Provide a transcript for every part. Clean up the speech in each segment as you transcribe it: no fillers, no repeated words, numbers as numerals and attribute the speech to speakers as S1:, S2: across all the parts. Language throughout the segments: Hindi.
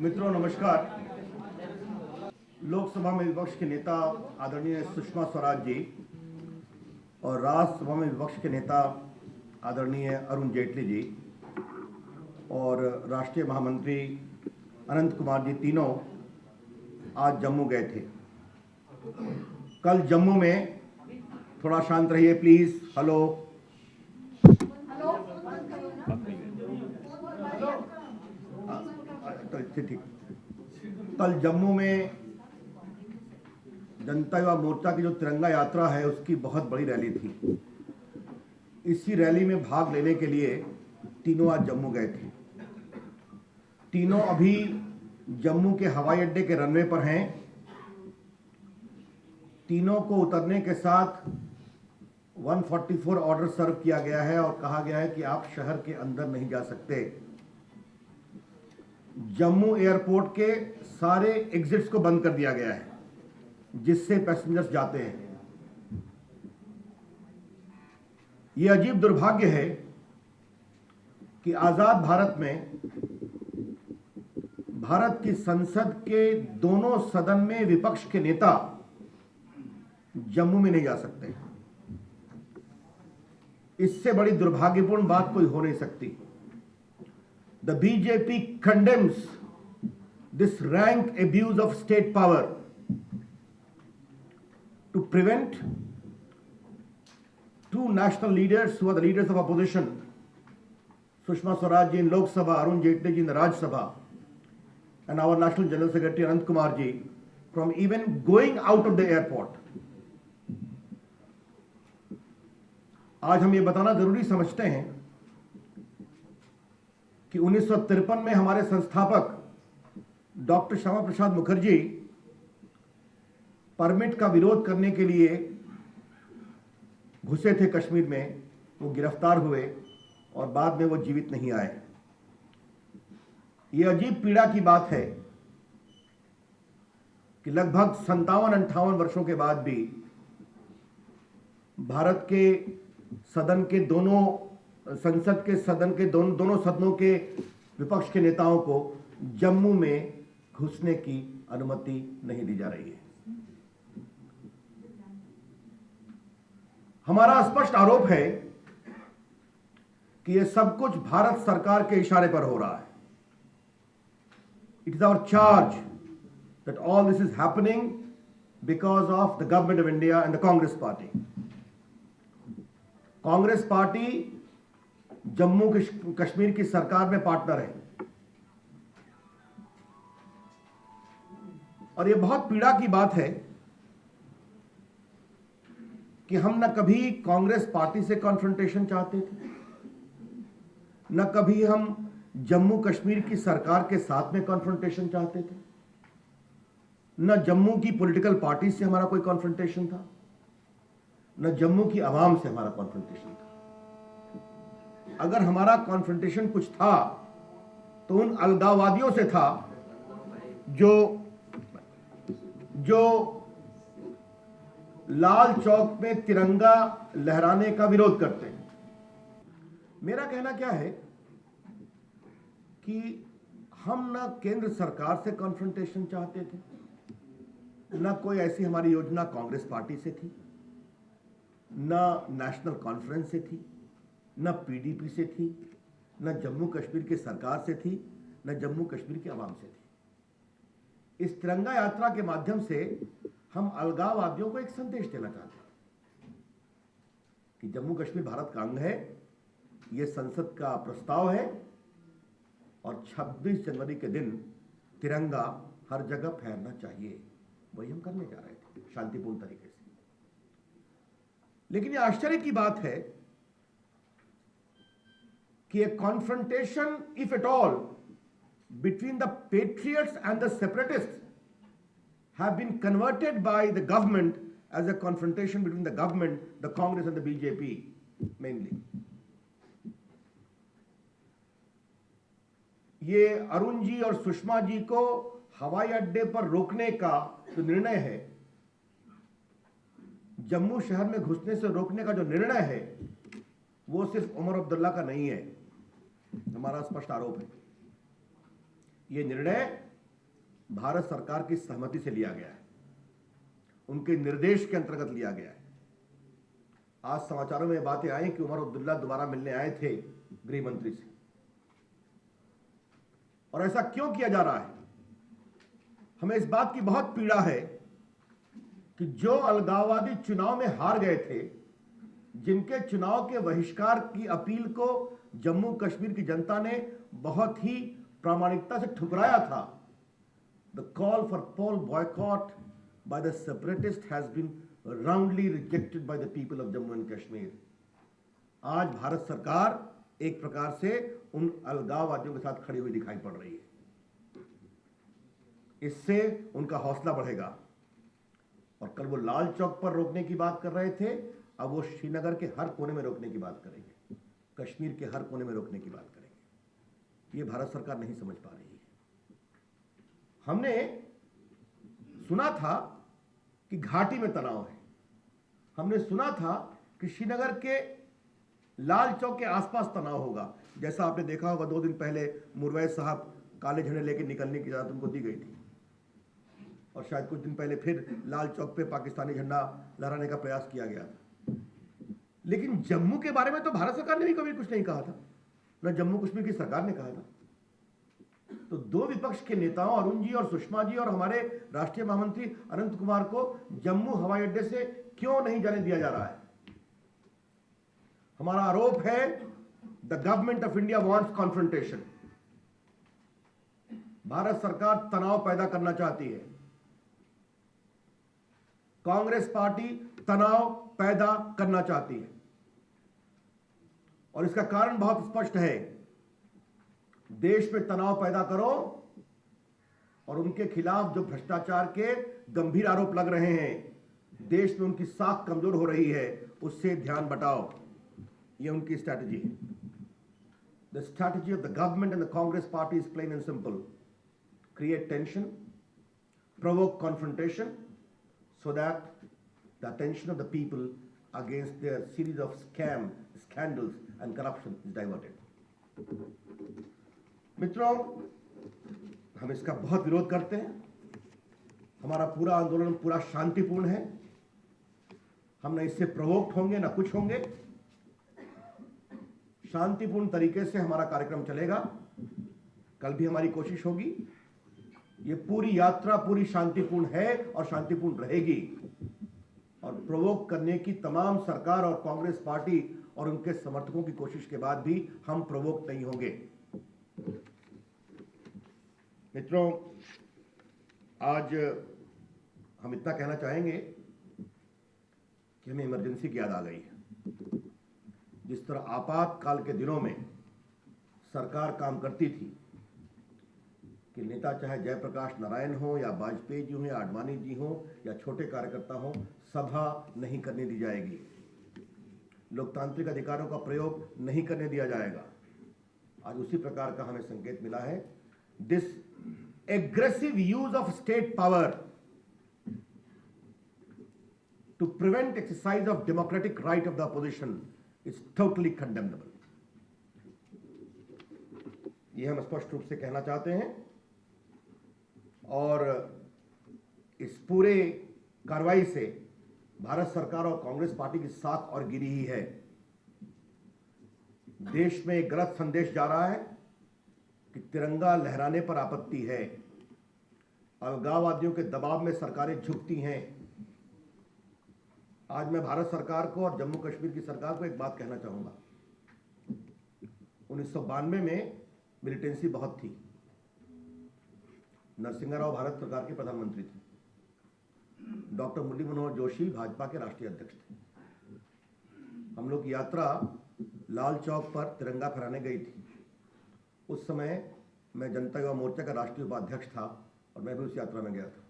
S1: मित्रों नमस्कार। लोकसभा में विपक्ष के नेता आदरणीय सुषमा स्वराज जी और राज्यसभा में विपक्ष के नेता आदरणीय अरुण जेटली जी और राष्ट्रीय महामंत्री अनंत कुमार जी तीनों आज जम्मू गए थे। कल जम्मू में, थोड़ा शांत रहिए प्लीज। हेलो, ठीक। कल जम्मू में जनता युवा मोर्चा की जो तिरंगा यात्रा है उसकी बहुत बड़ी रैली थी। इसी रैली में भाग लेने के लिए तीनों आज जम्मू गए थे। तीनों अभी जम्मू के हवाई अड्डे के रनवे पर हैं। तीनों को उतरने के साथ 144 ऑर्डर सर्व किया गया है और कहा गया है कि आप शहर के अंदर नहीं जा सकते। जम्मू एयरपोर्ट के सारे एग्जिट्स को बंद कर दिया गया है जिससे पैसेंजर्स जाते हैं। यह अजीब दुर्भाग्य है कि आजाद भारत में भारत की संसद के दोनों सदन में विपक्ष के नेता जम्मू में नहीं जा सकते। इससे बड़ी दुर्भाग्यपूर्ण बात कोई हो नहीं सकती। The BJP condemns this rank abuse of state power to prevent two national leaders who are the leaders of opposition, Sushma Swaraj ji in Lok Sabha, Arun Jaitley ji in the Raj Sabha, and our National General Secretary Anant Kumar ji, from even going out of the airport. आज हम ये बताना जरूरी समझते हैं कि 1953 में हमारे संस्थापक डॉक्टर श्यामा प्रसाद मुखर्जी परमिट का विरोध करने के लिए घुसे थे कश्मीर में। वो गिरफ्तार हुए और बाद में वो जीवित नहीं आए। ये अजीब पीड़ा की बात है कि लगभग 57-58 वर्षों के बाद भी भारत के सदन के दोनों संसद के सदन के दोनों सदनों के विपक्ष के नेताओं को जम्मू में घुसने की अनुमति नहीं दी जा रही है। हमारा स्पष्ट आरोप है कि यह सब कुछ भारत सरकार के इशारे पर हो रहा है। It is our charge that all this is happening because of the government of India and the Congress party. Congress party Jammu Kashmir की सरकार में पार्टनर है और यह बहुत पीड़ा की बात है कि हम न कभी कांग्रेस पार्टी से कॉन्फ्रंटेशन चाहते थे, न कभी हम जम्मू कश्मीर की सरकार के साथ में कॉन्फ्रंटेशन चाहते थे, न जम्मू की पॉलिटिकल पार्टी से हमारा कोई कॉन्फ्रंटेशन था, न जम्मू की आवाम से हमारा कॉन्फ्रंटेशन था। अगर हमारा कॉन्फ्रंटेशन कुछ था तो उन अलगाववादियों से था जो लाल चौक में तिरंगा लहराने का विरोध करते हैं। मेरा कहना क्या है कि हम ना केंद्र सरकार से कॉन्फ्रंटेशन चाहते थे, ना कोई ऐसी हमारी योजना कांग्रेस पार्टी से थी, ना नेशनल कॉन्फ्रेंस से थी, न पीडीपी से थी, न जम्मू कश्मीर की सरकार से थी, न जम्मू कश्मीर की आवाम से थी। इस तिरंगा यात्रा के माध्यम से हम अलगाववादियों को एक संदेश देना चाहते हैं कि जम्मू कश्मीर भारत का अंग है, यह संसद का प्रस्ताव है और 26 जनवरी के दिन तिरंगा हर जगह फहरना चाहिए। वही हम करने जा रहे थे शांतिपूर्ण तरीके से। लेकिन यह आश्चर्य की बात है कि a confrontation, if at all, between the patriots and the separatists have been converted by the government as a confrontation between the government, the Congress and the BJP mainly. ये अरुण जी और सुषमा जी को हवाई अड्डे पर रोकने का जो निर्णय है, जम्मू शहर में घुसने से रोकने का जो निर्णय है, वो सिर्फ उमर अब्दुल्ला का नहीं है। हमारा स्पष्ट आरोप है ये निर्णय भारत सरकार की सहमति से लिया गया है, उनके निर्देश के अंतर्गत लिया गया है। आज समाचारों में बातें आई कि उमर अब्दुल्ला दोबारा मिलने आए थे गृह मंत्री से, और ऐसा क्यों किया जा रहा है? हमें इस बात की बहुत पीड़ा है कि जो अलगाववादी चुनाव में हार गए थे, जिनके चुनाव के बहिष्कार की अपील को जम्मू कश्मीर की जनता ने बहुत ही प्रामाणिकता से ठुकराया था, the call for poll boycott by the separatist has been roundly rejected by the people of Jammu and Kashmir. आज भारत सरकार एक प्रकार से उन अलगाववादियों के साथ खड़ी हुई दिखाई पड़ रही है। इससे उनका हौसला बढ़ेगा। और कल वो लाल चौक पर रोकने की बात कर रहे थे, अब वो श्रीनगर के हर कोने में रोकने की बात करेंगे, कश्मीर के हर कोने में रोकने की बात करेंगे। ये भारत सरकार नहीं समझ पा रही है। हमने सुना था कि घाटी में तनाव है, हमने सुना था कि श्रीनगर के लाल चौक के आसपास तनाव होगा। जैसा आपने देखा होगा 2 दिन पहले मुरवैस साहब काले झंडे लेकर निकलने की इजाजत उनको दी गई थी, और शायद कुछ दिन पहले फिर लाल चौक पे पाकिस्तानी झंडा लहराने का प्रयास किया गया था। लेकिन जम्मू के बारे में तो भारत सरकार ने भी कभी कुछ नहीं कहा था, न जम्मू कश्मीर की सरकार ने कहा था। तो 2 विपक्ष के नेताओं अरुण जी और सुषमा जी और हमारे राष्ट्रीय महामंत्री अनंत कुमार को जम्मू हवाई अड्डे से क्यों नहीं जाने दिया जा रहा है? हमारा आरोप है the government of India wants confrontation. Bharat सरकार तनाव पैदा करना चाहती है, कांग्रेस पार्टी तनाव पैदा करना चाहती है, और इसका कारण बहुत स्पष्ट है। देश में तनाव पैदा करो और उनके खिलाफ जो भ्रष्टाचार के गंभीर आरोप लग रहे हैं, देश में उनकी साख कमजोर हो रही है, उससे ध्यान बटाओ। यह उनकी स्ट्रैटेजी है। The strategy of the government and the Congress party is plain and simple: create tension, provoke confrontation, so that the attention of the people against their series of scandals and corruption is diverted. मित्रों, हम इसका बहुत विरोध करते हैं। हमारा पूरा आंदोलन पूरा शांतिपूर्ण है। हम न इससे प्रोवोक्ड होंगे न कुछ होंगे। शांतिपूर्ण तरीके से हमारा कार्यक्रम चलेगा। कल भी हमारी कोशिश होगी। ये पूरी यात्रा पूरी शांतिपूर्ण है और शांतिपूर्ण रहेगी। और प्रोवोक करने की तमाम सरकार और कांग्रेस पार्टी और उनके समर्थकों की कोशिश के बाद भी हम प्रोवोक नहीं होंगे। मित्रों, आज हम इतना कहना चाहेंगे कि हमें इमरजेंसी की याद आ गई है। जिस तरह आपातकाल के दिनों में सरकार काम करती थी कि नेता चाहे जयप्रकाश नारायण हो या वाजपेयी जी हो या आडवाणी जी हो या छोटे कार्यकर्ता हो, सभा नहीं करने दी जाएगी, लोकतांत्रिक अधिकारों का प्रयोग नहीं करने दिया जाएगा। आज उसी प्रकार का हमें संकेत मिला है। This aggressive use of state power to prevent exercise of democratic right of the opposition is totally condemnable. यह हम स्पष्ट रूप से कहना चाहते हैं। और इस पूरे कार्रवाई से भारत सरकार और कांग्रेस पार्टी की साख और गिरी ही है। देश में एक गलत संदेश जा रहा है कि तिरंगा लहराने पर आपत्ति है। अलगाववादियों के दबाव में सरकारें झुकती हैं। आज मैं भारत सरकार को और जम्मू कश्मीर की सरकार को एक बात कहना चाहूंगा। 1992 में मिलिटेंसी बहुत थी। नरसिंह राव भारत सरकार के प्रधानमंत्री थे। डॉक्टर मुरली मनोहर जोशी भाजपा के राष्ट्रीय अध्यक्ष थे। हम लोग की यात्रा लाल चौक पर तिरंगा फहराने गई थी। उस समय मैं जनता युवा मोर्चा का राष्ट्रीय उपाध्यक्ष था और मैं भी उस यात्रा में गया था।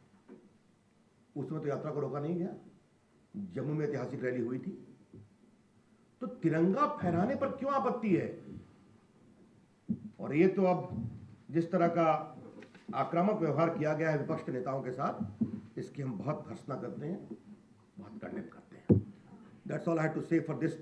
S1: उस समय तो यात्रा को रोका नहीं गया। जम्मू में ऐतिहासिक रैली हुई थी। तो तिरंगा फहराने पर क्यों आपत्ति है? और ये तो अब जिस तरह का आक्रामक व्यवहार किया गया है विपक्ष के नेताओं के साथ, इसकी हम बहुत भर्त्सना करते हैं, बहुत कंडेम करते हैं। That's all I have to say for this